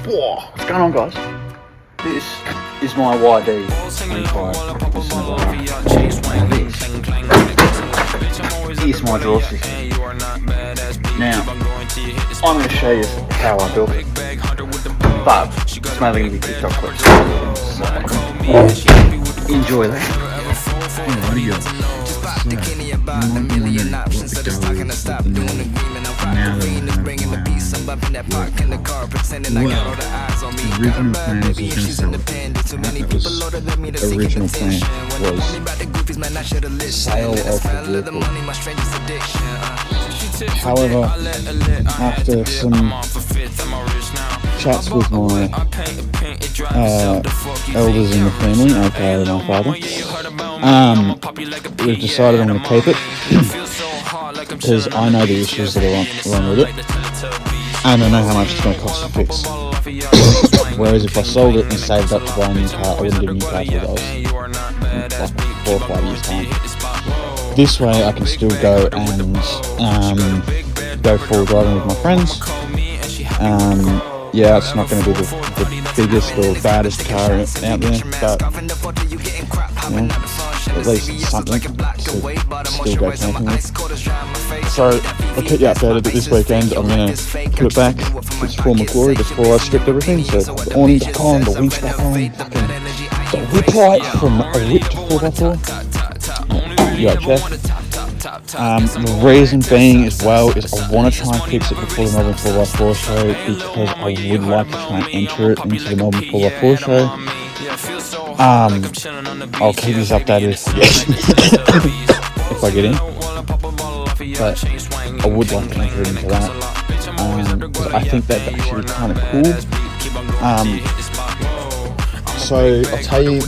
Whoa, what's going on, guys? This is my YD 25. Here's my draw system. Now, I'm going to show you how I built it, but it's mainly going to be TikTok clips. So, enjoy that. Original plan was sale of the vehicle. However, after some chats with my elders in the family, aka my father, we've decided I'm going to keep it because I know the issues that are wrong with it, and I know how much it's going to cost to fix. Whereas if I sold it and saved up to buy a new car, I wouldn't get a new car for those in like 4 or 5 years time. This way I can still go and go full driving with my friends. Yeah, it's not going to be the biggest or baddest car out there, but at least something to still go camping with. So I'll keep you updated that this weekend I'm going to put it back to its former glory before I stripped everything. So the awning's back on, the winch back on, the whip light from a whip to 4x4. The reason being as well is I want to try and fix it before the Melbourne 4x4 show, because I would like to try and enter it into the Melbourne 4x4 show. I'll keep you updated if I get in, but I would like to enter it into that, because I think that's actually kind of cool. So I'll tell you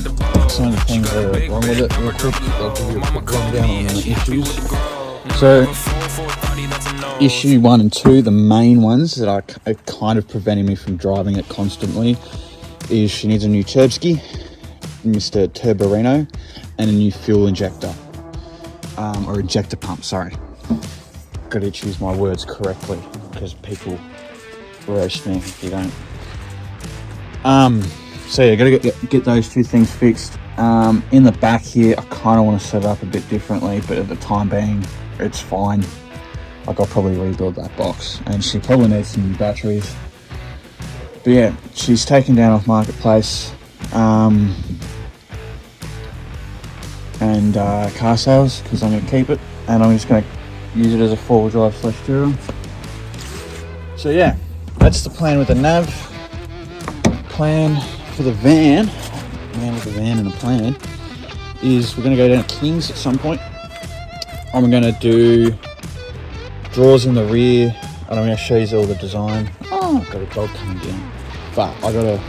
some of the things that are wrong with it real quick. I'll give you a quick rundown on the issues. So issue 1 and 2, the main ones that are kind of preventing me from driving it constantly, is she needs a new turbski, Mr. Turborino, and a new fuel injector, or ejector pump, sorry. Got to choose my words correctly because people roast me if you don't. So yeah, gotta get those 2 things fixed. In the back here, I kind of want to set it up a bit differently, but at the time being, it's fine. Like, I'll probably rebuild that box, and she probably needs some new batteries. But yeah, she's taken down off Marketplace, and car sales, because I'm going to keep it, and I'm just going to use it as a 4-wheel drive /tourer. So yeah, that's the plan with the nav. Plan for the van, with the van and a plan, is we're going to go down to Kings at some point. I'm going to do drawers in the rear, and I'm going to show you all the design. Oh, I've got a dog coming down, but I got to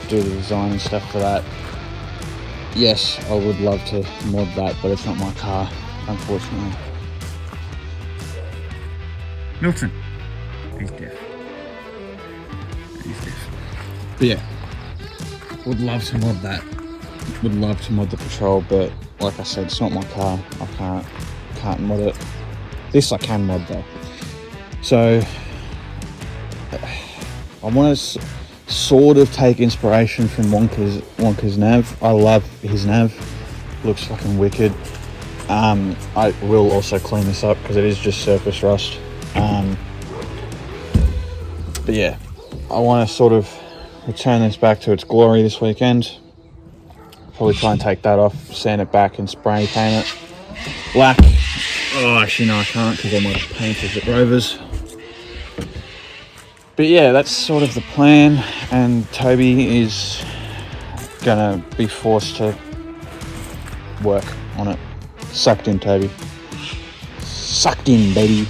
do the design and stuff for that. Yes, I would love to mod that, but it's not my car, unfortunately. Milton, he's deaf. But yeah, would love to mod that. Would love to mod the Patrol, but like I said, it's not my car. I can't mod it. This I can mod though. So I want to sort of take inspiration from Wonka's nav. I love his nav. Looks fucking wicked. I will also clean this up because it is just surface rust. But yeah, I want to sort of return this back to its glory this weekend. Probably try and take that off, sand it back and spray paint it black. Oh, actually no, I can't because all my paint is at Rovers. But yeah, that's sort of the plan, and Toby is gonna be forced to work on it. Sucked in, Toby. Sucked in, baby.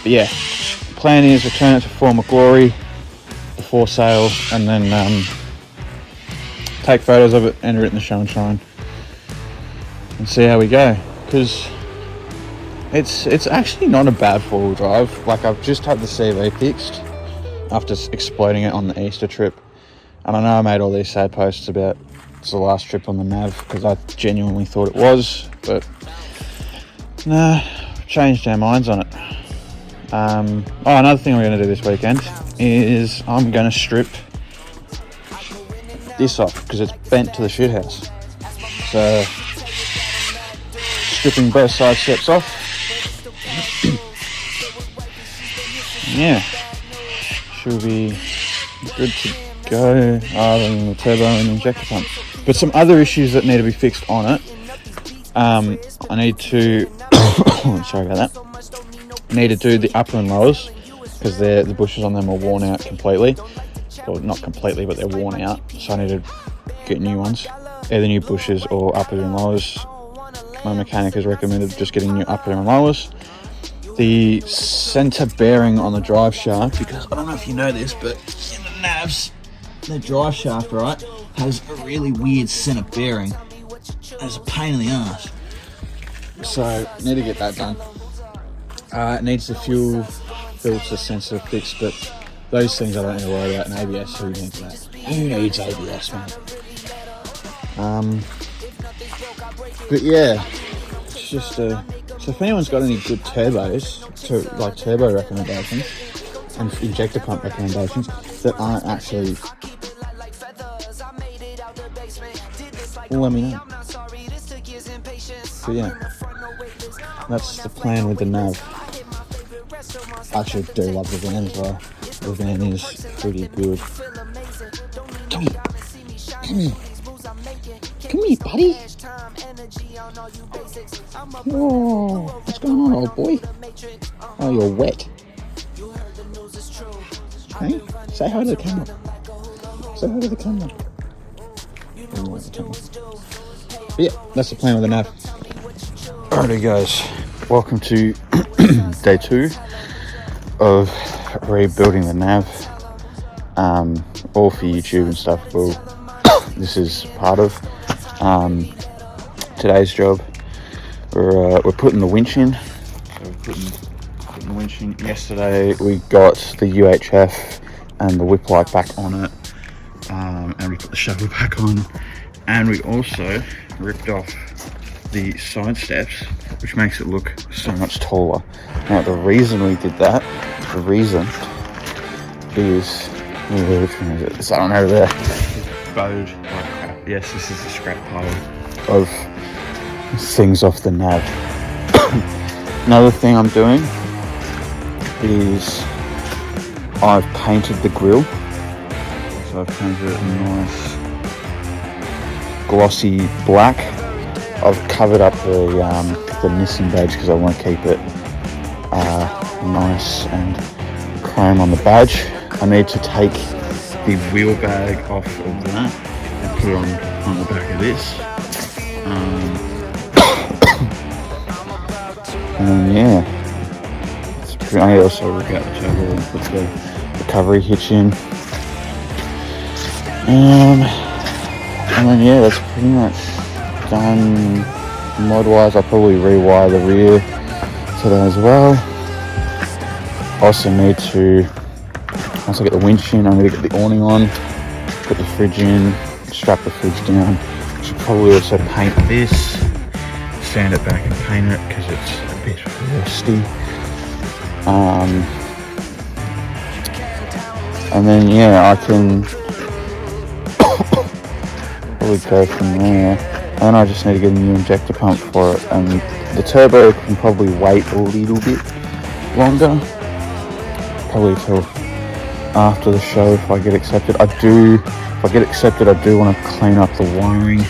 But yeah, plan is return it to former glory before sale, and then take photos of it, enter it in the show and shine, and see how we go. Because it's actually not a bad 4-wheel drive. Like, I've just had the CV fixed after exploding it on the Easter trip, and I know I made all these sad posts about it's the last trip on the nav because I genuinely thought it was, but nah, changed our minds on it. Another thing we're going to do this weekend is I'm going to strip this off because it's bent to the shit house. So stripping both side steps off. Yeah, should be good to go other than the turbo and injector pump. But some other issues that need to be fixed on it. I need to sorry about that. I need to do the upper and lowers because the bushes on them are worn out completely. Well, not completely, but they're worn out. So I need to get new ones, either new bushes or uppers and lowers. My mechanic has recommended just getting new upper and lowers. The center bearing on the drive shaft, because I don't know if you know this, but in the navs, the drive shaft, right, has a really weird center bearing. It's a pain in the ass. So need to get that done. It needs the fuel filter sensor fixed, but those things I don't need to worry about. And ABS, who needs that? Who needs ABS, man? But yeah, it's just so if anyone's got any good turbos, like turbo recommendations and injector pump recommendations that aren't actually, let me know. But yeah, that's the plan with the nav. I actually do love the van as well. The van is pretty good. Come here. Come here. Come here, buddy. Oh, what's going on, old boy? Oh, you're wet. Hey, say hi to the camera. Say hi to the camera. But yeah, that's the plan with the nav. Alrighty guys, welcome to day 2 of rebuilding the nav. All for YouTube and stuff. Well, this is part of today's job. We're putting the winch in. So we're putting the winch in. Yesterday we got the UHF and the whip light back on it, and we put the shovel back on, and we also ripped off the side steps, which makes it look so much taller. Now the reason we did that, is, which one is it? It's that one over there. Bowed like crap. Yes, this is the scrap pile of things off the nav. Another thing I'm doing is I've painted the grill. So I've painted it nice glossy black. I've covered up the Nissan badge because I want to keep it nice and chrome on the badge. I need to take the wheel bag off of that and put it on the back of this. And yeah, I also look out the turbo and put the recovery hitch in. And then yeah, that's pretty much done. Mod wise, I'll probably rewire the rear today as well. Also need to, once I get the winch in, I'm going to get the awning on, put the fridge in, strap the fridge down. Should probably also paint this, sand it back and paint it because it's a bit rusty. And then yeah, I can probably go from there. And I just need to get a new injector pump for it, and the turbo can probably wait a little bit longer, probably till after the show if I get accepted. If I get accepted, I do want to clean up the wiring,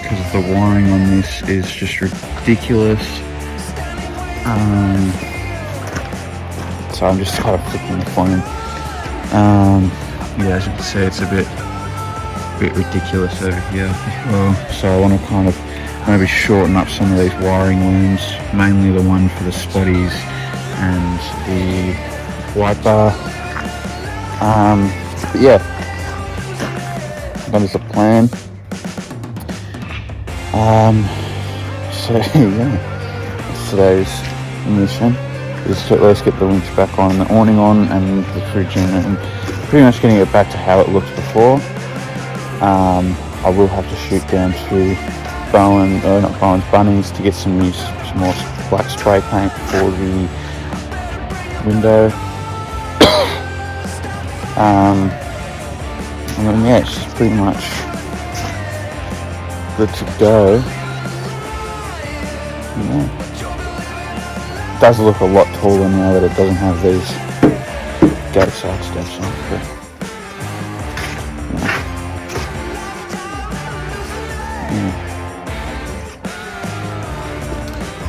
because the wiring on this is just ridiculous. So I'm just kind of flicking the phone. Yeah, as you can see, it's a bit ridiculous over here as well. So I want to kind of maybe shorten up some of these wiring looms, mainly the one for the spotties and the white bar. But yeah, that is the plan. So yeah, that's today's mission. Let's get the winch back on, the awning on, and the fridge in, and pretty much getting it back to how it looked before. I will have to shoot down to Bunnings to get some more black spray paint for the window. And then yeah, it's just pretty much good to go. Yeah. It does look a lot taller now that it doesn't have these gate side steps on. But,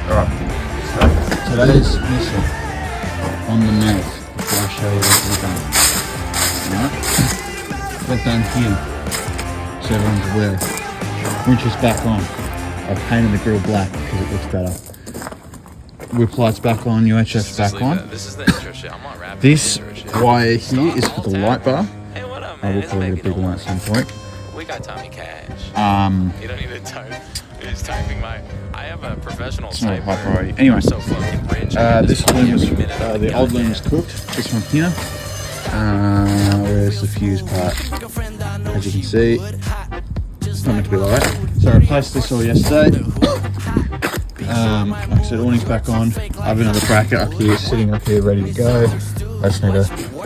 Alright, so today's mission on the nav before I show you what we've done. Alright, we're done here, so everyone's aware. Winch is back on. I've painted the grill black because it looks better. Whip lights back on, UHF's back on. This wire here is for the light bar. I will probably get a big one at some point. We got Tommy Cash. You don't need to type. He's typing my. I have a professional. It's not a high priority. Anyway, so fucking rich. this loom was the old loom was cooked. This one here. Where's the fuse part? As you can see, it's not meant to be like that. So I replaced this all yesterday. Like I said, awning's back on. I have another bracket up here, sitting up here, ready to go. I just need to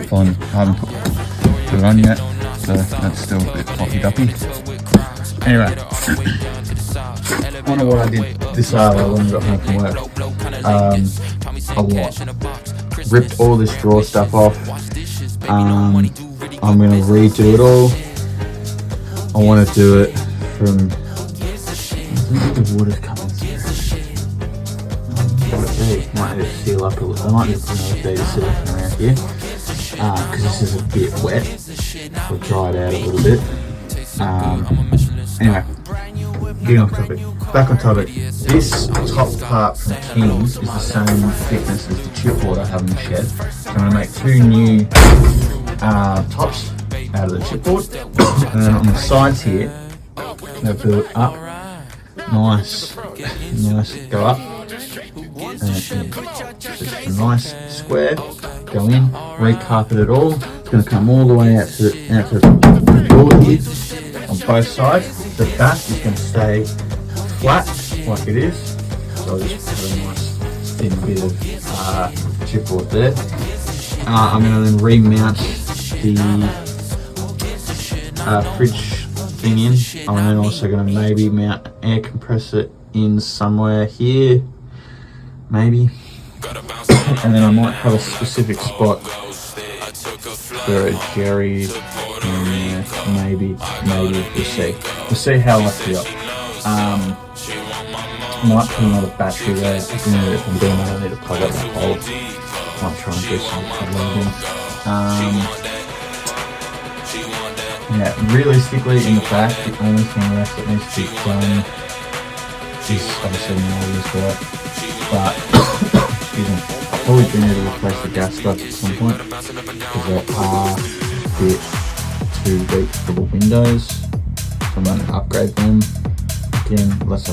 find. I haven't put it on yet, so that's still a bit floppy duppy. Anyway, I wonder what I did this hour when I got home from work. A lot. Ripped all this drawer stuff off. I'm going to redo it all. I want to do it from. I think the water's coming through. Might need to seal up a little. I might need to put another bead of silicone around here because this is a bit wet. We'll dry it out a little bit. Anyway, getting off topic. Back on topic. This top part from King's is the same thickness as the chipboard I have in the shed. So I'm going to make two new tops out of the chipboard, and then on the sides here, I'll build up. Nice, go up. Just a nice square, go in, recarpet it all. It's going to come all the way out to the door here on both sides. The back is going to stay flat like it is. So I'll just put a nice thin bit of chipboard there. I'm going to then remount the fridge thing in. I'm then also going to maybe mount an air compressor in somewhere here. Maybe, and then I might have a specific spot for a Jerry. Maybe we'll see how lucky up. Might put another battery there. If I'm doing that, I need to plug up that hole. Might try and do some plugging. Yeah, realistically, in the back, the only thing left that needs to be done is obviously more of this work. But excuse me, I'll probably do need to replace the gas struts at some point because they are a bit too deep for the windows. So I'm going to upgrade them. Again, that's a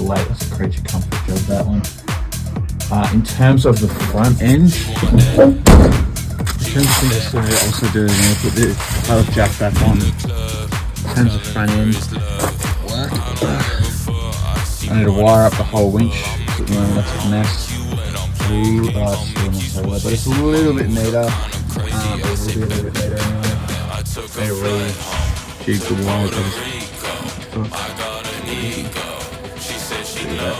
creature comfort job, that one. In terms of the front end, in terms of things I still need to also do, I'm going to put the other jack back on. In terms of front end work, I need to wire up the whole winch. That's a mess. But it's a little bit neater. It will be a little bit neater anyway. They really jig the wires.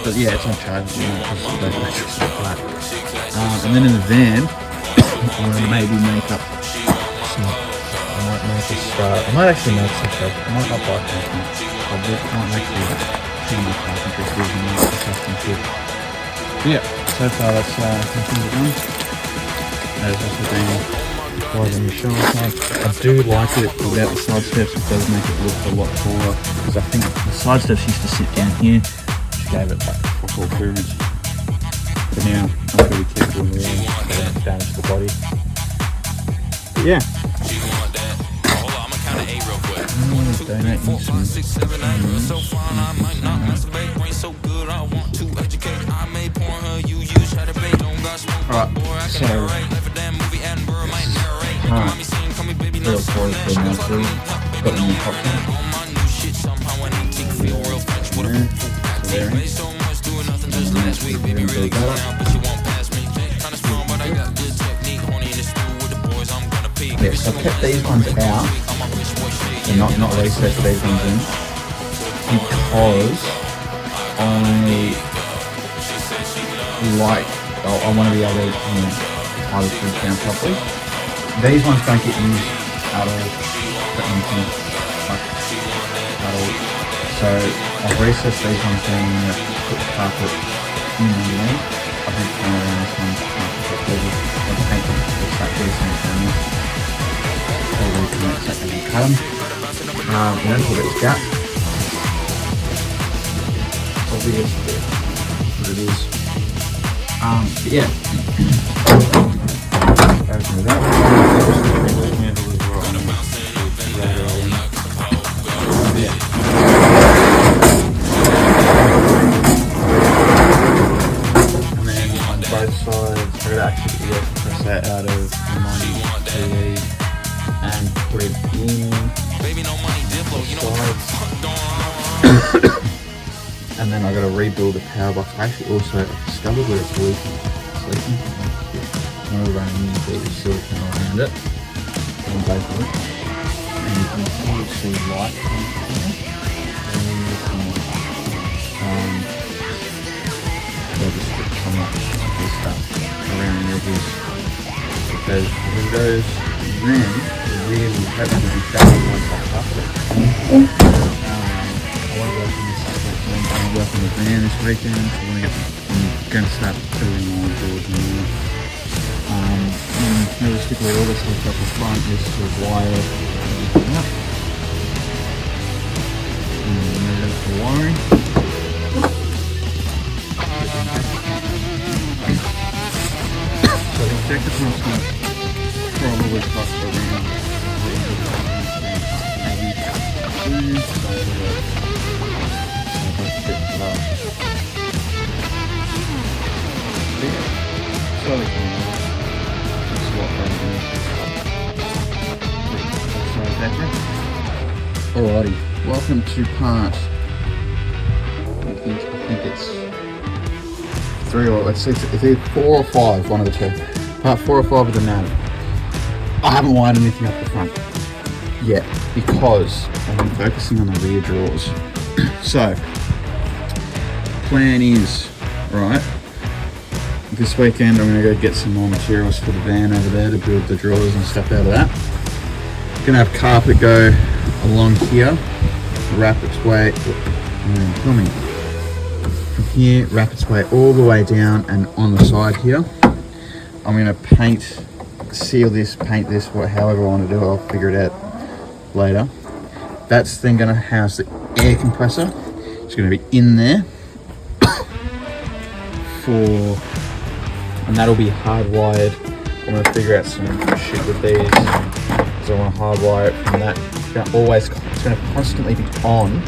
But yeah, it's on charge. And then in the van, I'm going to maybe make up some. I might actually make some stuff. I might not buy something. I might actually do my carpentry using my custom kit. Yeah, so far that's things are done. There's also been quite on the shoulder side. I do like it without the side steps. It does make it look a lot taller because I think the side steps used to sit down here, which gave it like full clearance. But now I'm going to be careful really so I don't damage the body. But yeah. Donate me some. Alright, so real toys for now too. Got a new top there. Yeah, so I've kept these ones out and not recessed these ones in because I want to be able to tie the food down properly. These ones don't get used at all for anything, like at all. So I've recessed these ones down and put the carpet in underneath. I've been playing around this one and paint them to start getting some family. So we can exactly cut them. And then we'll get this gap. Obvious what it is. But yeah. Open it up. Yeah. And then on both sides, I'm going to actually press that out of my TV and put it in the sides. And then I got to rebuild the power box. I actually also discovered where it's leaking. I'm going to run a bit of silicone around it on both of them. And you can see light coming from there. They'll just come up with this stuff around the edges. Because the windows then really have to be shut once I cut it. I want to work on this weekend. I'm working with van this weekend. I'm going to start building more doors and realistically all this stuff up the front is to wire everything up. And there's the wiring. So the injector pump's going to probably cost around maybe Alrighty, welcome to part, I think it's 3 or it's either 4 or 5, one of the two. Part 4 or 5 of the nav. I haven't wired anything up the front yet because I've been focusing on the rear drawers. So, plan is, right, this weekend I'm going to go get some more materials for the van over there to build the drawers and stuff out of that. Going to have carpet go along here, wrap its way, from here, wrap its way all the way down and on the side here. I'm going to seal this, paint this, however I want to do it, I'll figure it out later. That's then going to house the air compressor. It's going to be in there and that'll be hardwired. I'm going to figure out some shit with these, because I want to hardwire it from that. It's going to constantly be on,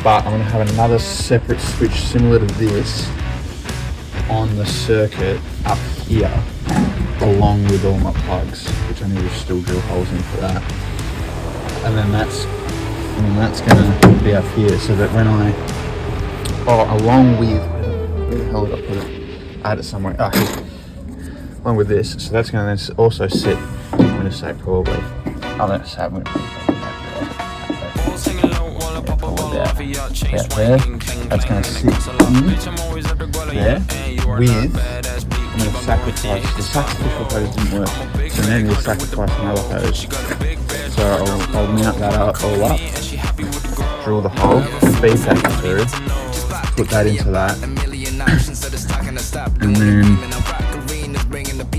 but I'm going to have another separate switch similar to this on the circuit up here, along with all my plugs, which I need to still drill holes in for that. And then that's going to be up here, so that when along with, where the hell did I put it? I had it somewhere. Along with this, so that's going to then also sit. I'm going to say probably. I'm going to say I'm going to. Out there. That's going to sit in there with. I'm going to sacrifice. The sacrificial hose didn't work, so now I'm going to sacrifice another hose. So I'll mount that all up, drill the hole, feed that through, put that into that, and then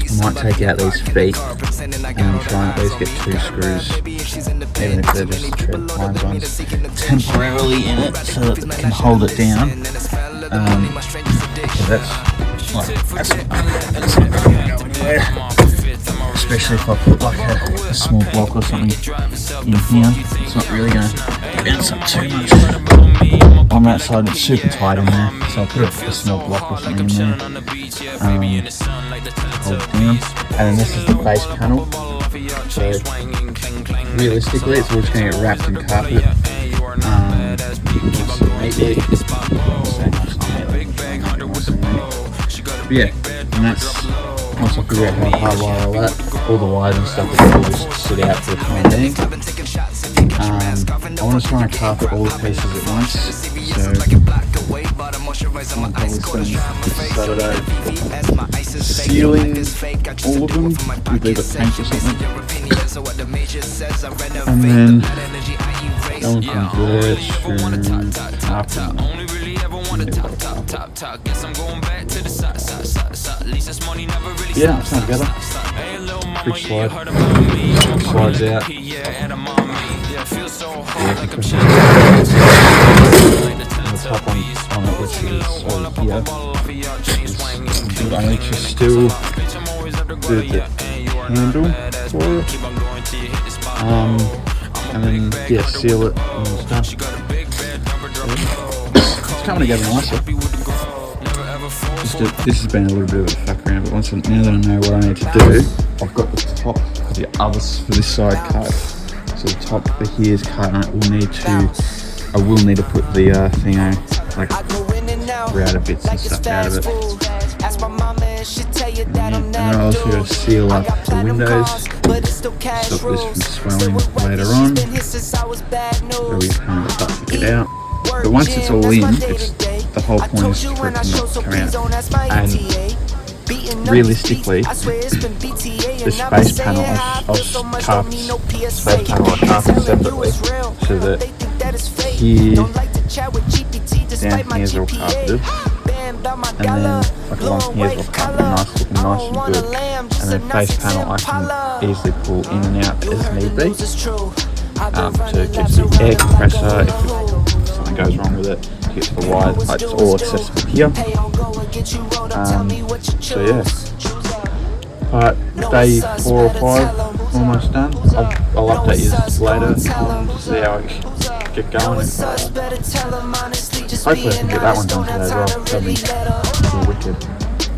I might take out these feet and try and at least get 2 screws, even if they're just tread lines ones, temporarily in it so that it can hold it down. So that's especially if I put like a small block or something in here. It's not really going to bounce up too much. On that side it's super tight in there, so I'll put a small block or something in there, hold it down. And then this is the base panel, so realistically it's all just going to get wrapped in carpet. But yeah, and that's once I figure out how to hardwire all that, all the wires and stuff will just sit out for the time being. I want to try and carpet all the pieces at once, so I'll probably spend Saturday sealing all of them with either paint or something, and then going from there to carpet. Yeah, it's not together. Quick slide. Slides out. The top on it, which is over here, is good. I need to still do the handle for it. And then seal it and stuff. It's coming together nicely. This has been a little bit of a fuck around, but now that I know what I need to do, I've got the top for the others for this side cut. So the top for here is cut, and I will need to put the thing out, like router bits and stuff out of it. And then I also got to seal up the windows, stop this from swelling later on. So we kind of start to get out. But once it's all in, the whole point is for it to not come out. And realistically, the space panel I've carved separately, so that here, down here is all carpeted, and then like along here is all carpeted, nice looking, nice and good. And then face panel I can easily pull in and out as need be, to get to the air compressor if something goes wrong with it, to get to the wire. It's all accessible here. So yeah, day 4 or 5 almost done. I'll update you later to see how I get going. Hopefully I can get that one done today as well. That'd be wicked.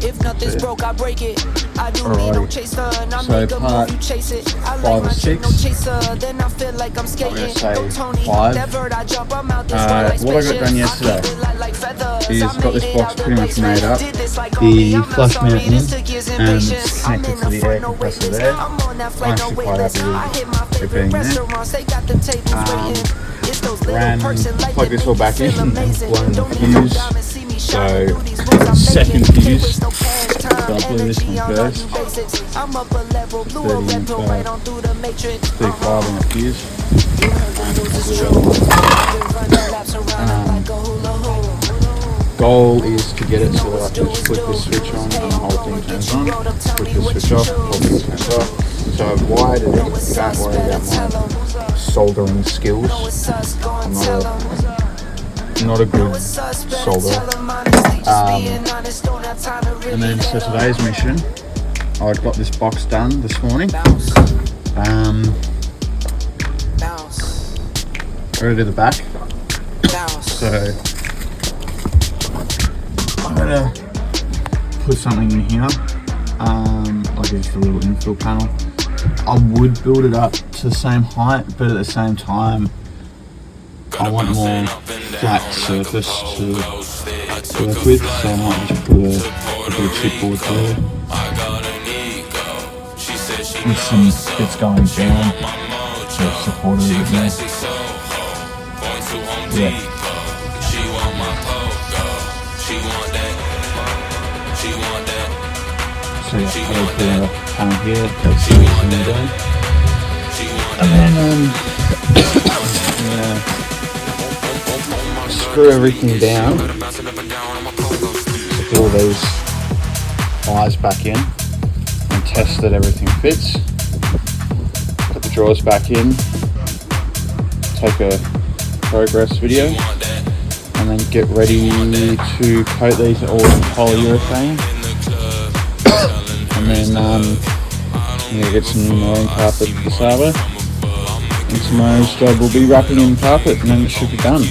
If broke, I break it. I do need no chaser, and I make a move, you chase it. I like my chick, no chaser, then I feel like I'm skating. No Tony, that bird I jump, I'm out this way like what I got done yesterday is got this box pretty much made up. The flush mount in, and it's connected to the air compressor there. I'm actually quite happy with it being there. Plug this all back in, one fuse. So, second fuse, so I'll blew this one first, 35 on the fuse, goal is to get it so that I can just flip this switch on and the whole thing turns on, flip this switch off, the whole thing turns off. So I've wired it in, don't worry about my soldering skills, I'm not a good solder. And then so today's mission, I got this box done this morning. Over to the back. So I'm gonna put something in here, like just a little infill panel. I would build it up to the same height, but at the same time, I want more flat surface to work with, so I might just put a bit of chipboard there with some bits going down to support it a bit more. Yeah. So yeah, I'll put a panel here, that's the window. And then yeah, screw everything down, put all these wires back in and test that everything fits. Put the drawers back in, take a progress video, and then get ready to coat these all in polyurethane. And then get some new mowing carpet for the Saba. And tomorrow's job will be wrapping in carpet, and then it should be done.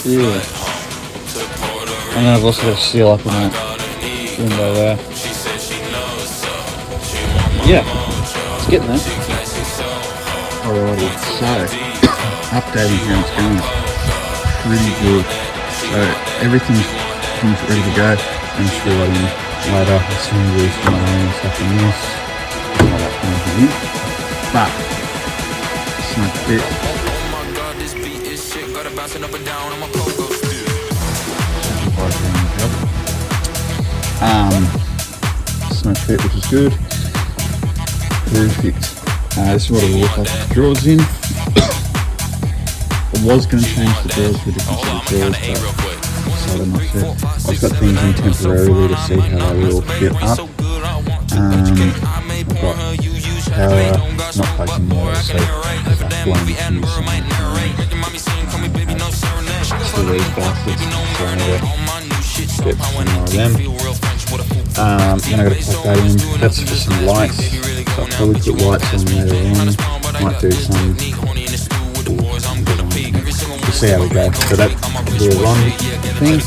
Yeah. And then I've also got to seal up in that window there. Yeah, it's getting there. Alrighty, so updating how it's going. Pretty good. So everything's finish it ready to go. And screw that in later. As soon as we start and stuff in this. That's how that's going to be. But smoke a bit. Smoke a bit, which is good. Perfect. This is what it will look like with the drawers in. I was going to change the drawers for different sort of drawers, but decided not to. I've got things in temporarily to see how they will fit up. I've got power not plugged in there, so that's blowing issues. Still these bastards, so I need to get some more of them. Then I've got to plug that in. That's for some lights, so I'll probably put lights on later on. Might do some. We'll see how we go. So that will be a run thing.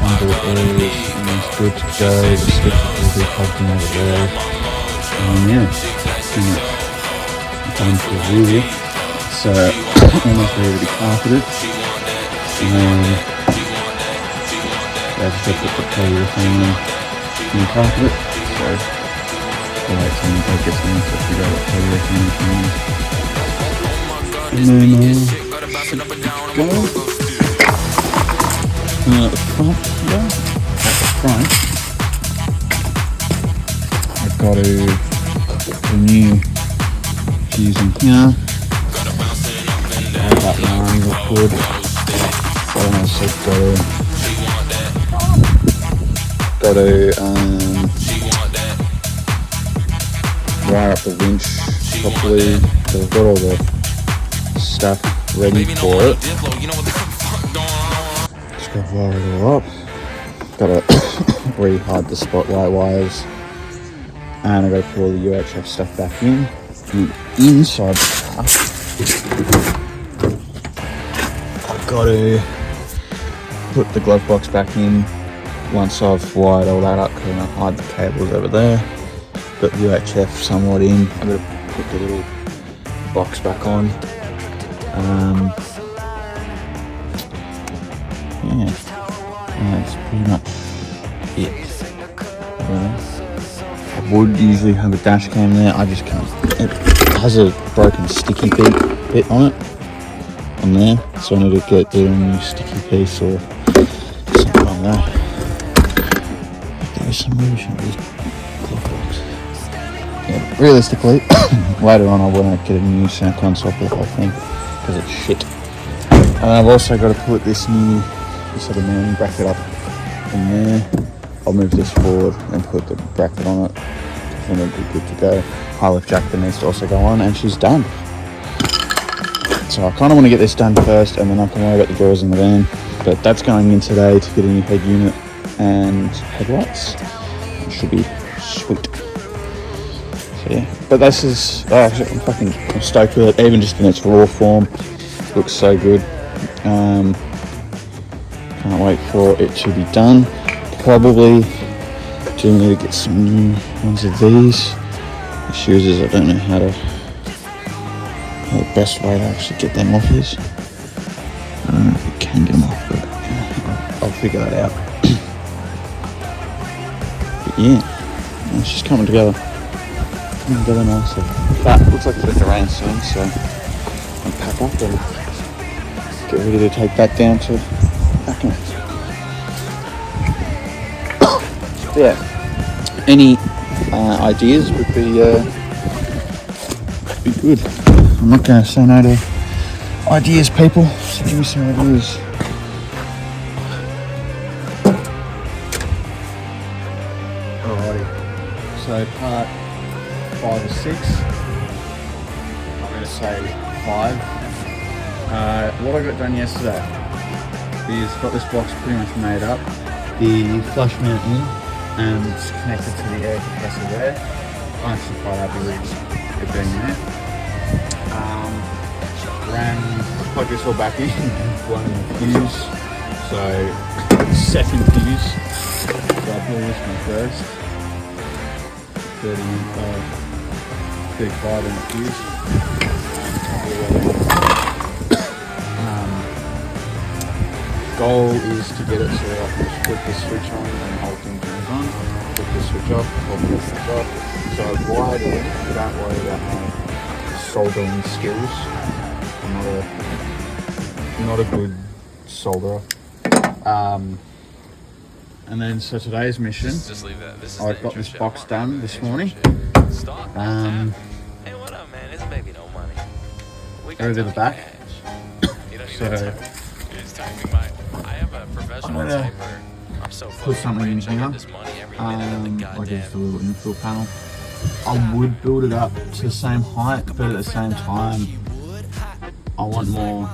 Bundle is good to go. The switch will be plugged in over there. Yeah, done for really. So almost ready to be carpeted. I just have to put polyurethane in the carpet. So I'll wait till I get some to figure out what polyurethane is. And then go. At the front, I've got to put the new fuse in here. Have that line real good. So I also got to wire up the winch properly. So I've got all the stuff ready for it. Just got to wire it all up. Got to re-hide the spotlight wires, and I've got to put all the UHF stuff back in. And inside the car, I've got to put the glove box back in. Once I've wired all that up, because I'm going to hide the cables over there. Got the UHF somewhat in. I'm going to put the little box back on. Yeah, that's pretty much it. I would usually have a dash cam there, I just can't. It has a broken sticky bit on it, on there, so I need to get a new sticky piece or something like that. There's some motion of this clock box. Yeah, realistically, later on I want to get a new sound console for the whole thing, because it's shit. And I've also got to put this new sort of mounting bracket up in there. I'll move this forward and put the bracket on it, and it'll be good to go. High lift jack that needs to also go on, and she's done. So I kind of want to get this done first, and then I can worry about the drawers in the van. But that's going in today to get a new head unit and headlights. It should be sweet. So yeah, but this is, I'm stoked with it, even just in its raw form. Looks so good. Can't wait for it to be done. Probably do need to get some new ones of these. The shoes is, I don't know how the best way to actually get them off is. I don't know if you can get them off, but yeah, I'll figure that out. But yeah, it's just coming together. Together nicely. But looks like it's going to rain soon, so I'll pack up and get ready to take that down to Pakenham. Yeah, any ideas would be good. I'm not going to say no to ideas, people. So give me some ideas. Alrighty. So part 5 or 6. I'm going to say 5. What I got done yesterday is got this box pretty much made up. The flush mount in, and it's connected to the air compressor there. I'm actually quite happy with it being there. Plug this all back in, one fuse, so second fuse. So I'll pull this one first. 35 inch fuse. goal is to get it so that I can just flip the switch on and the whole thing turns on. Flip the switch off, flip the switch off. So I've wired it in without worrying about my soldering skills. I'm not a good solderer. And then so today's mission, Just leave that. This is I the got intro this shit. box done this morning. Stop. Hey, what up, man? It's baby no money. We Go to the time back. cash. You don't need So- to type. It's typing my. I have a professional I'm gonna typer. I'm so put fucking something in rich. I here. get this money every minute of the Like goddamn. just a little infill panel. I would build it up to the same height, but at the same time, I want more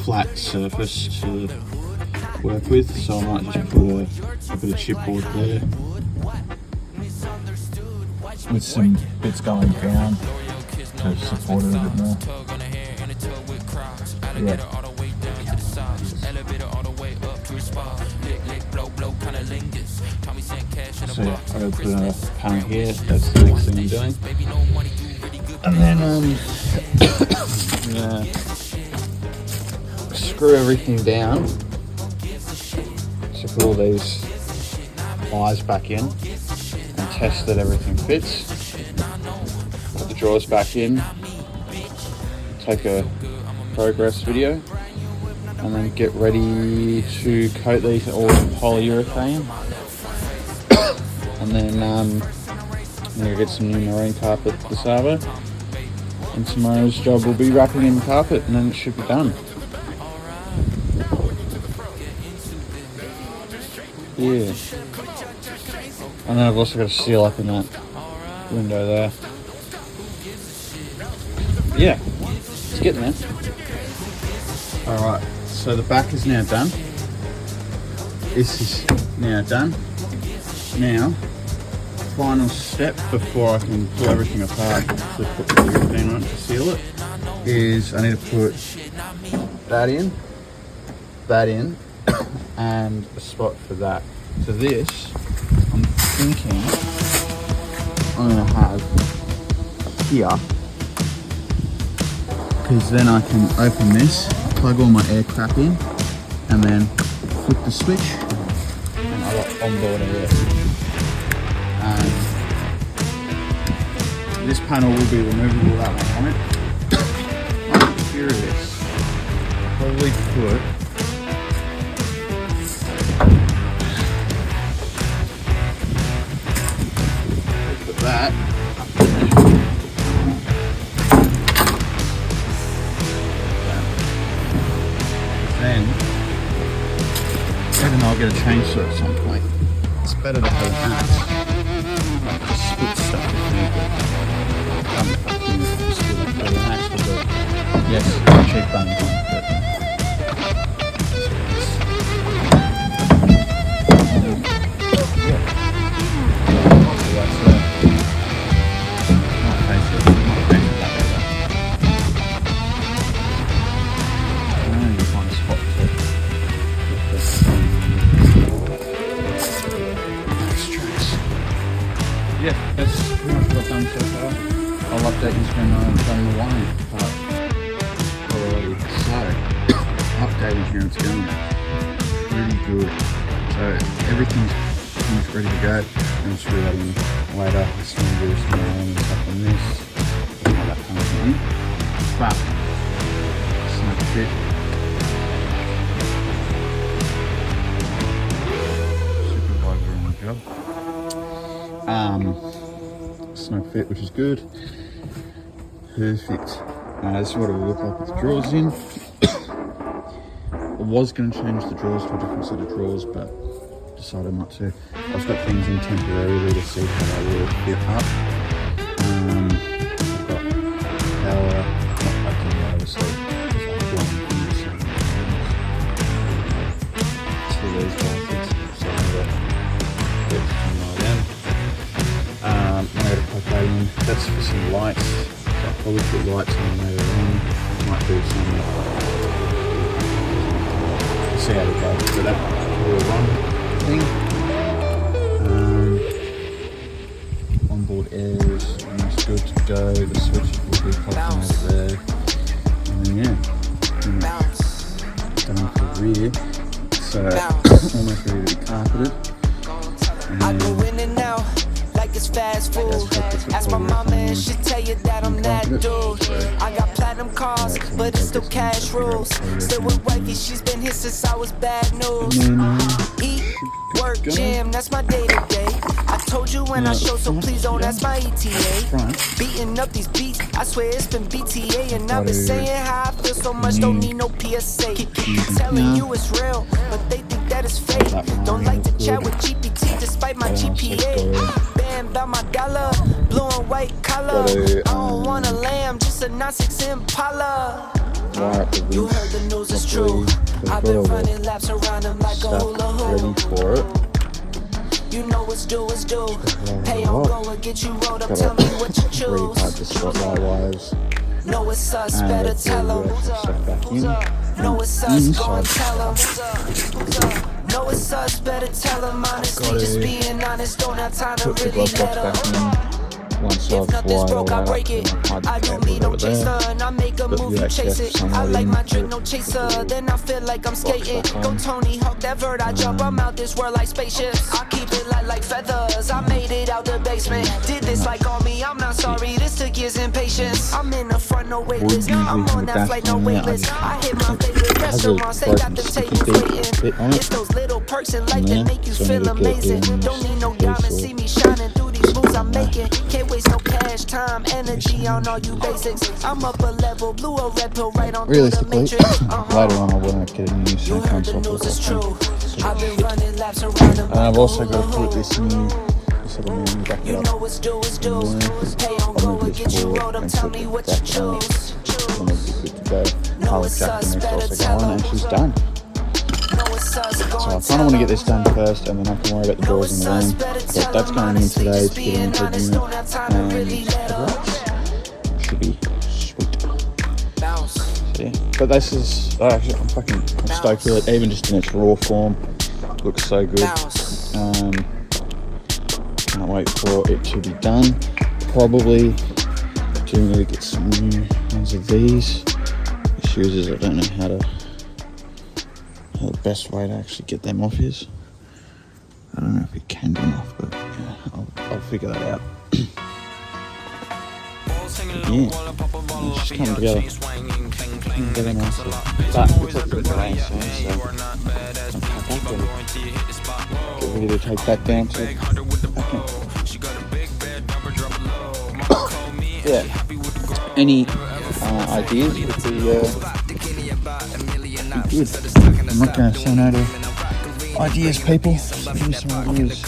flat surface to work with, so I might just put a bit of chipboard there with some bits going down to support it a bit more. Yeah. So yeah, I'm gonna put a panel here. That's the next thing I'm doing. And then I'm gonna screw everything down. So put all these eyes back in and test that everything fits. Put the drawers back in. Take a progress video. And then get ready to coat these all with polyurethane. And then I'm gonna get some new marine carpet for Sabo. And tomorrow's job will be wrapping in the carpet, and then it should be done. Yeah. And then I've also got to seal up in that window there. Yeah, it's getting there. Alright, so the back is now done. This is now done. Now, final step before I can pull everything apart to put the urethane on it to seal it is I need to put that in, and a spot for that. So this, I'm thinking I'm going to have here, because then I can open this, plug all my air crap in, and then flip the switch, and I got onboard air. This panel will be removable that one on it. I'm curious. Probably put that. Then, even though I'll get a chainsaw at some point, it's better to have an axe. Like to split stuff if need be. Split it with an axe with a, yes, cheekbone one, but yeah. So that's not tasty. Not tasty that either. I don't even find a spot to yeah, that's pretty much what I've done so far. I'll update you when I've done the wiring part already. So, updated here, it's going pretty good. So, everything's ready to go. I'm just reloading later. This one will do some wiring and stuff on this. How that comes in. But, snap fit. Supervisor on the job. Snug fit, which is good. Perfect. This is what it will look like with the drawers in. I was going to change the drawers to a different set of drawers, but decided not to. I've just got things in temporarily to see how they will fit up. I've got power, not plugged in yet, obviously, because I'm blowing from the same to these guys, so I'm going to get some more down. I'm going to plug that in. That's for some lights. I'll probably put lights on later on. Might do some. We'll see how we go. So that will run thing. Onboard air is almost good to go. The switches will be plugged in over there. And then yeah, done for the rear. it's almost ready to be carpeted. I go in and out like it's fast food. Ask my mama and she tell you that I'm that dude. I got platinum cars, but it's still cash rules. Still with wifey, she's been here since I was bad news. Eat, work, gym, that's my day to day. I told you when I show, so please don't ask my ETA. Beating up these beats, I swear it's been BTA. And I've been saying how I feel so much, don't need no PSA. Keep telling you it's real, but they think that it's fake. Don't like to chat with GPT despite my GPA. Bam, about my dollar, blue and white collar. I don't want a lamb, just a 9-6 Impala. You heard the news, it's true. I've been running laps around them like a hula Ready hoop. for it. You know what's due is due. Pay on go and get you rolled up, tell me what you Really hard to choose. spot my wires. Know it's us, And better let's tell do them. the stuff back in. Know it's us, go and tell them. Know it's us, better tell them. Honestly, just being honest, don't have time to Put the really glove box let back them. in. Once If I've nothing's wired broke, I all break that it. up, then I I'll don't hide need the no cable over chaser, there. and I make a But movie, yeah, chase yeah, it. some I of like them my drink, put no chaser. the Then I feel like I'm skating. back Go on. Tony Hawk, that vert, I jump. I'm out this world like spaceships. I keep it light like feathers. I made it out the basement. Did this like on me, I'm not sorry. This took years and patience. I'm in the front, no waitlist. I'm on that flight, no waitlist. I hit my favorite restaurants, they got them tables waiting. It's those little perks in life that make you feel amazing. Don't need no diamonds, see me shining through these moves I'm making. Can't waste no cash, time, energy on all you basics. I'm up a level, blue or red pill right on through the Realistically, matrix. later on I want to get a new You sound heard the console news for is that true. thing. I've been running laps around them. And I've also got to put this new little man back You up. know what's due is due. Pay on go and get you rolled up. Tell me what you choose. And it'll be good to go. Alex Jackson is also going and she's done. Know it's us, So I go and kind of tell want to get them. this done first and then I can worry about the Know doors in it's the us, room. better But tell that's them. going in Honestly, today just to get being into the honest, unit. don't have time to really let up. Should be sweet. Bounce. So yeah. But this is, I'm stoked with it, even just in its raw form. Looks so good. Bounce. Can't wait for it to be done. Probably do need to get some new ones of these. The issues is I don't know how the best way to actually get them off is. I don't know if it can get them off, but yeah, I'll figure that out. Yeah, it's just coming together. Together nicely. But it's a bit of rain soon, so I'm packed up and get ready to take that down to yeah. Any ideas would be good. I'm not going to say no to ideas, people. Just give me some ideas.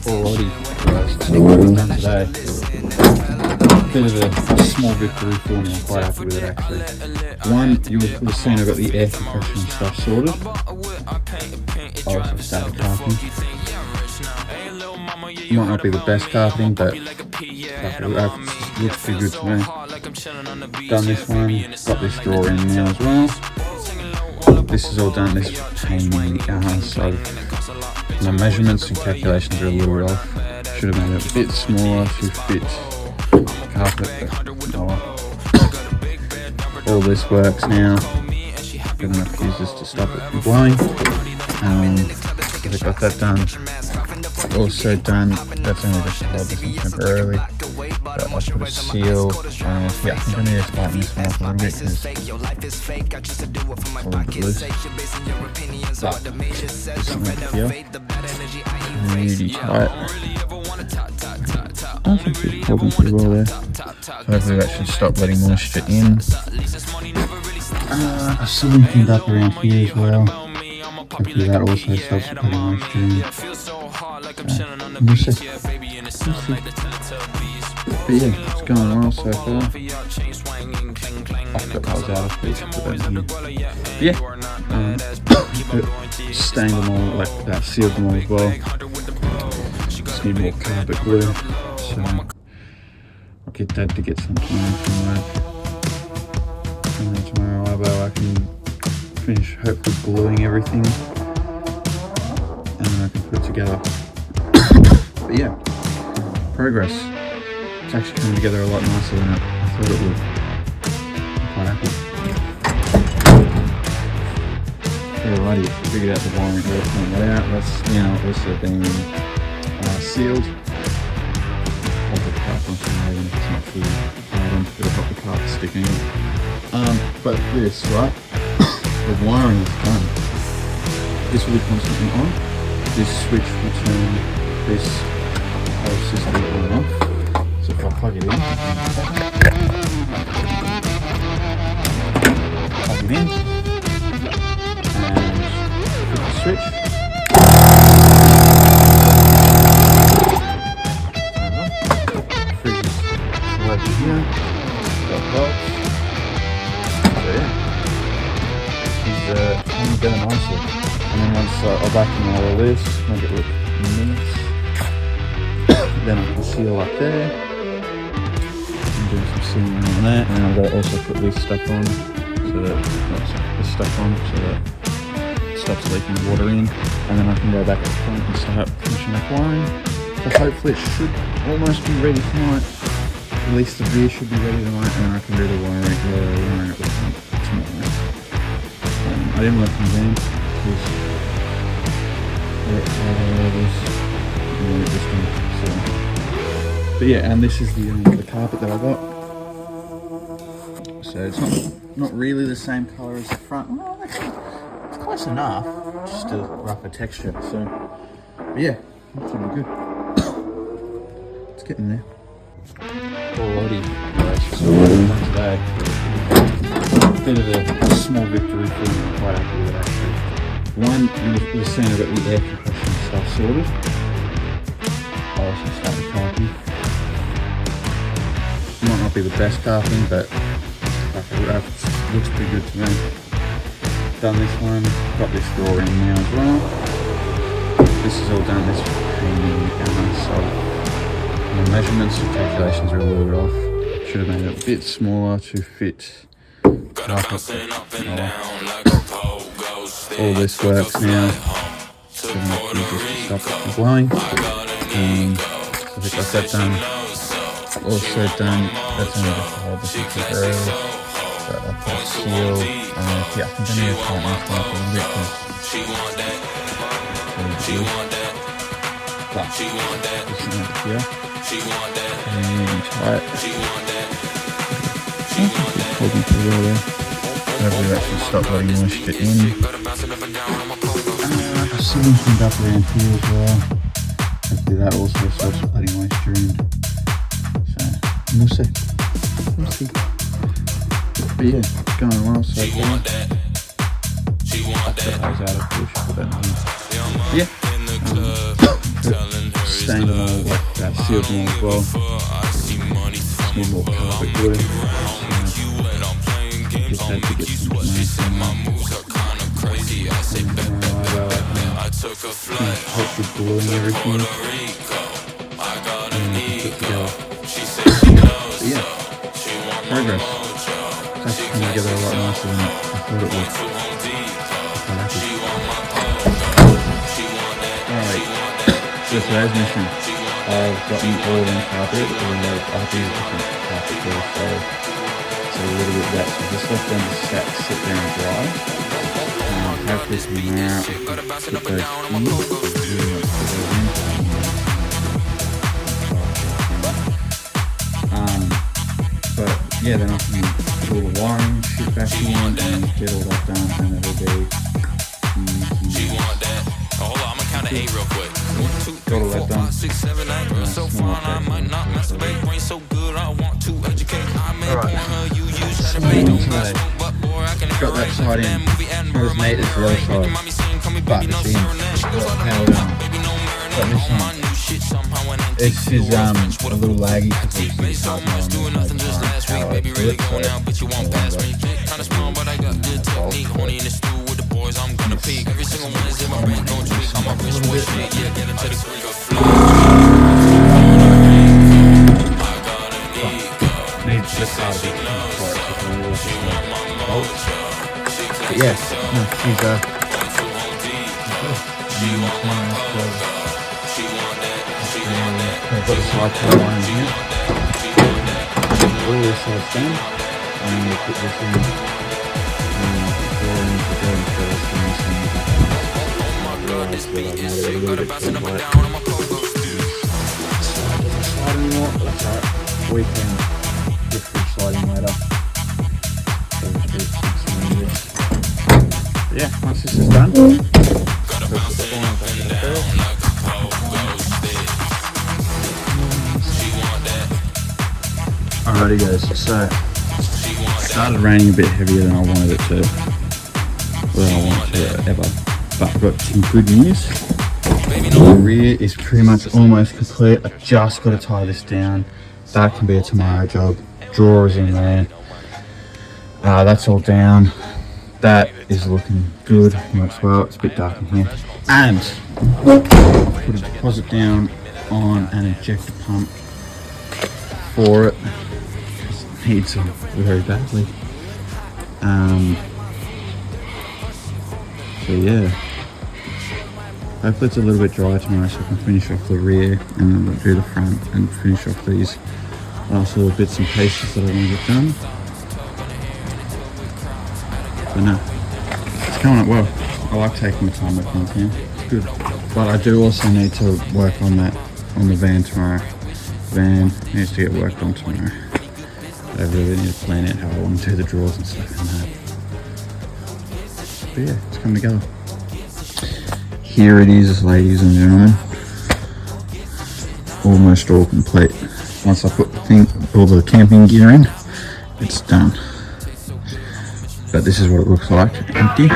Alrighty, guys, so what we've done today, bit of a small victory for me, I'm quite happy with it actually. One, you would have seen I've got the air compression and stuff sorted. I also started carpeting. Might not be the best carpeting, but it looks pretty good to me. Done this one, got this drawer in now as well. This is all done, this pain in the ass, so my measurements and calculations are a little off. Should have made it a bit smaller to fit carpet, but oh well. All this works now. Got enough fuses to stop it from blowing. I got that done. Also done, that's only just to hold this one temporarily. But I put a seal, yeah, I think I need to tighten this one up a little bit because it's a little bit loose. But this one here, really tight. I think it's holding pretty well there. Hopefully that should stop letting moisture in. A silicone up around here as well. Hopefully that also stops letting moisture in. We'll see. But yeah, it's going well so far. I've got those out of piece, put that in here. Yeah, stained them all, like that, sealed them all as well. Just need more carpet glue, so I'll get Dad to get some time from work. And then tomorrow I can finish hopefully gluing everything, and then I can put it together. But yeah, progress. It's actually coming together a lot nicer than I thought it would. quite happy. Alrighty, figured out the wiring, working that out. That's now also been sealed. I'll put the carpet on some later if it's not fully hardened, but I've got the carpet sticking. But this, right, the wiring is done. This will be constantly on. This switch will turn this whole system on and off. So if I plug it in, plug it in, and flip the switch. Fridge is over here. Got box. So yeah, he's coming together nicely. And then once I vacuum all this, make it look neat, then I can seal up there. I'm doing some sealing on that, and I've got to also put this stuff on, so that this stuff on, so that it stops leaking water in, and then I can go back at the front and start finishing up wiring. So hopefully it should almost be ready tonight. At least the rear should be ready tonight, and then I can do the wiring at the front tomorrow. I didn't work from then because but yeah, and this is the carpet that I got. So it's not really the same colour as the front. Well, it's close enough, just a rougher texture. So, but yeah, it's really good. It's getting there. Alrighty, so today, bit of a small victory for me. I'm quite happy with it actually. One, you've seen I've got the air compression stuff sorted. I'll also start the carping. Might not be the best carping, but it looks pretty good to me. Done this one, got this drawer in now as well. This is all done, this painting, so the measurements and calculations are a little bit off. Should have made it a bit smaller to fit. All this works now. So I'm going to stop it from blowing. I think I've got done. Also done. That's only just to hold the picture early. But I'll put a seal. Yeah, I think I need to tighten this one up a little bit because but this is not here. And tight. Holding pretty well there. Hopefully that should stop letting moisture in. I've seen some up around here as well. Hopefully that also stops letting moisture in. So we'll see. We'll see. But yeah, it's going well so far. I'll set those out of push for that one. Yeah. Stained them all like that, sealed them all as well. Need more carpet glue. Just had to get some nice hopefully glue and everything. And put it together. But yeah, progress. It's actually coming together a lot nicer than I thought it would. I'm happy. Alright, so today's mission. I've gotten all of them carpet, and I have to use different carpet too, so it's a little bit wet, so just let them sit there and dry. Hopefully some now, put those but yeah, then I can put all the wiring shit back in and get all that done, and it'll be hold on, I'm gonna count to 8 real quick. 1, 2, 3, 4, 5, 6, 7, 8. Girl so fine, I might not masturbate. Brain so good, I want to educate. I may porn her, you use how to make. Don't smoke, but boy, I can got that side in. It was made it to the other side, but it's in. Got this one. This is a little laggy because it's not how I do it, so kinda small, but I got good technique. Horny in the stew with the boys, I'm gonna peek. Every single one is in my brain, gon' tweak. I'm a rich boy shit, yeah, get into the Greek. Needs this out of it for it to but yes, no, she's I've got a side tail line in here. All this side's done. and we'll put this in. We can get fridge sliding later. So we'll just do fixing this. But yeah, once this is done, we'll put the corn back in the barrel. Alrighty guys, so it started raining a bit heavier than I wanted it to. Well, I wanted to ever. But I've got some good news. The rear is pretty much almost complete. I just got to tie this down. That can be a tomorrow job. Drawers in there. That's all down. That is looking good as well. It's a bit dark in here. And put a deposit down on an ejector pump for it. It needs them very badly. So yeah. Hopefully it's a little bit dry tomorrow so I can finish off the rear and then we'll do the front and finish off these last little bits and pieces that I want to get done. But no, it's coming up well. I like taking the time working on camp. It's good. But I do also need to work on that, on the van tomorrow. Van needs to get worked on tomorrow. I really need to plan out how I want to do the drawers and stuff and that. But yeah, it's coming together. Here it is, ladies and gentlemen. Almost all complete. Once I put all the camping gear in, it's done. But this is what it looks like, empty.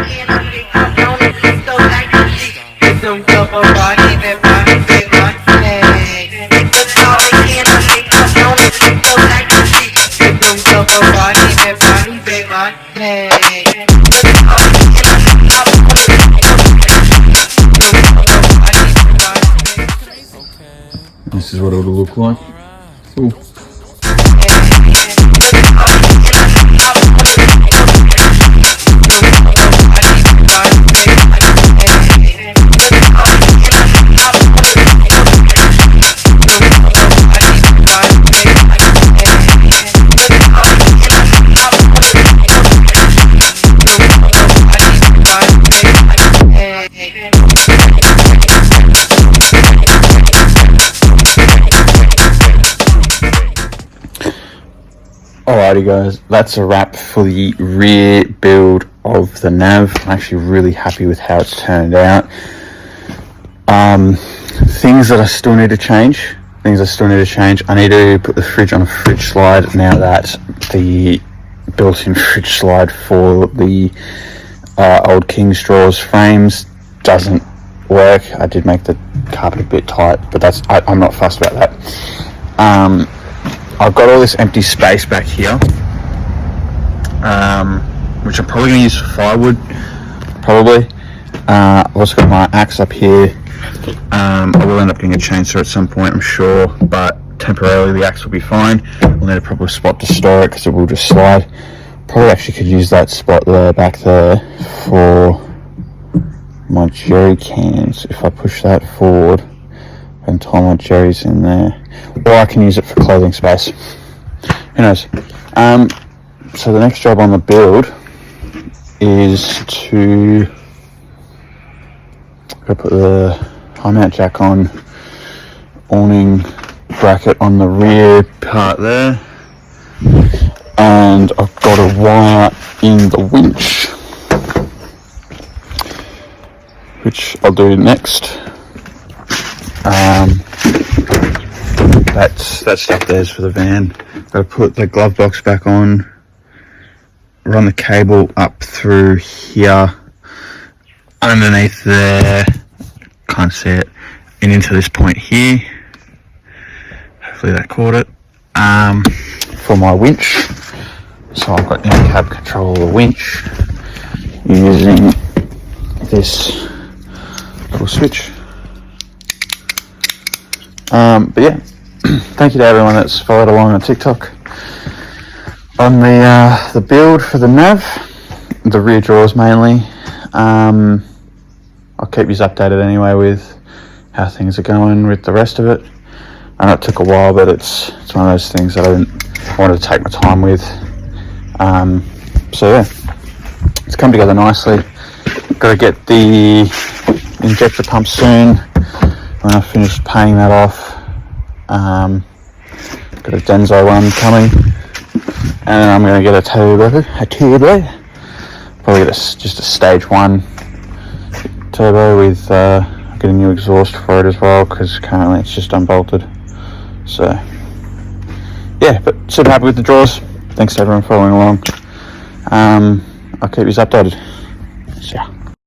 This is what it would look like. Cool. Alrighty guys, that's a wrap for the rear build of the nav. I'm actually really happy with how it's turned out. Things that I still need to change. I need to put the fridge on a fridge slide now that the built-in fridge slide for the old King Straws frames doesn't work. I did make the carpet a bit tight, but I'm not fussed about that. I've got all this empty space back here, which I'm probably going to use for firewood, probably. I've also got my axe up here. I will end up getting a chainsaw at some point, I'm sure, but temporarily the axe will be fine. We'll need a proper spot to store it because it will just slide. Probably actually could use that spot there, back there, for my jerry cans. If I push that forward and tie my jerry's in there, or I can use it for clothing space. Who knows? So the next job on the build is to put the high mount jack on, awning bracket on the rear part there, and I've got a wire in the winch, which I'll do next. That stuff there's for the van. Gotta put the glove box back on, run the cable up through here, underneath there, can't see it, and into this point here. Hopefully that caught it. For my winch, so I've got in-cab control of the winch using this little switch. But yeah, thank you to everyone that's followed along on TikTok on the build for the nav, the rear drawers mainly. I'll keep you updated anyway with how things are going with the rest of it. I know it took a while, but it's one of those things that I wanted to take my time with. So yeah, it's come together nicely. Got to get the injector pump soon when I finish paying that off. Got a Denso one coming, and I'm going to get a turbo. Probably get just a stage 1 turbo with get a new exhaust for it as well, because currently it's just unbolted. So yeah, but super happy with the draws. Thanks to everyone following along. I'll keep you updated. See ya.